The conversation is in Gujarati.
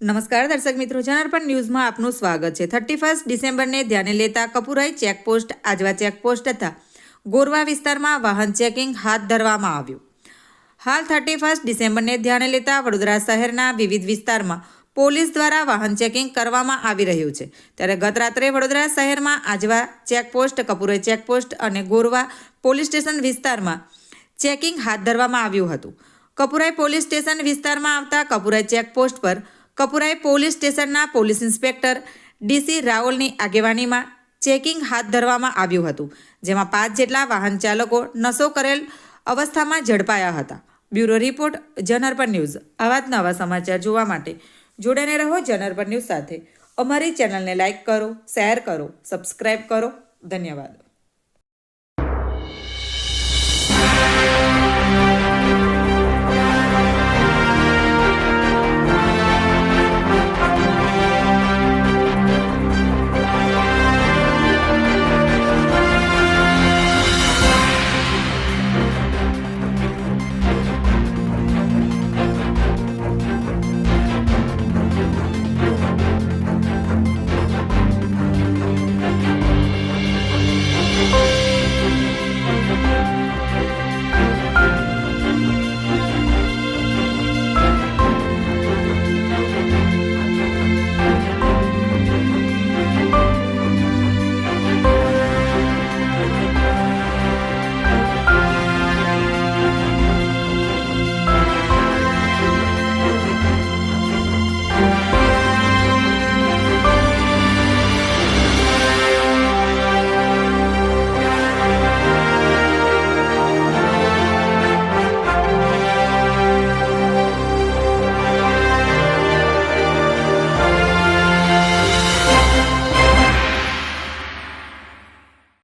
નમસ્કાર દર્શક મિત્રો, જનાર્પણ ન્યૂઝમાં આપનું સ્વાગત છે। 31 ડિસેમ્બરને ધ્યાને લેતા કપુરાઈ ચેકપોસ્ટ, આજવા ચેકપોસ્ટ તથા ગોરવા વિસ્તારમાં વાહન ચેકિંગ હાથ ધરવામાં આવ્યું। હાલ 31 ડિસેમ્બરને ધ્યાને લેતા વડોદરા શહેરના વિવિધ વિસ્તારમાં પોલીસ દ્વારા વાહન ચેકિંગ કરવામાં આવી રહ્યું છે। ત્યારે ગત રાત્રે વડોદરા શહેરમાં આજવા ચેકપોસ્ટ, કપુરાઈ ચેકપોસ્ટ અને ગોરવા પોલીસ સ્ટેશન વિસ્તારમાં ચેકિંગ હાથ ધરવામાં આવ્યું હતું। કપુરાઈ પોલીસ સ્ટેશન વિસ્તારમાં આવતા કપુરાઈ ચેકપોસ્ટ પર કપુરાઈ પોલીસ સ્ટેશનના પોલીસ ઇન્સ્પેક્ટર ડીસી રાઓલની આગેવાનીમાં ચેકિંગ હાથ ધરવામાં આવ્યું હતું, જેમાં 5 જેટલા વાહન ચાલકો નશો કરેલ અવસ્થામાં ઝડપાયા હતા। Bureau report, જનાર્પણ news. આવા જ નવા સમાચાર જોવા માટે જોડાઈને રહો જનાર્પણ ન્યૂઝ સાથે। અમારી ચેનલને લાઇક કરો, શેર કરો, સબસ્ક્રાઇબ કરો। ધન્યવાદ।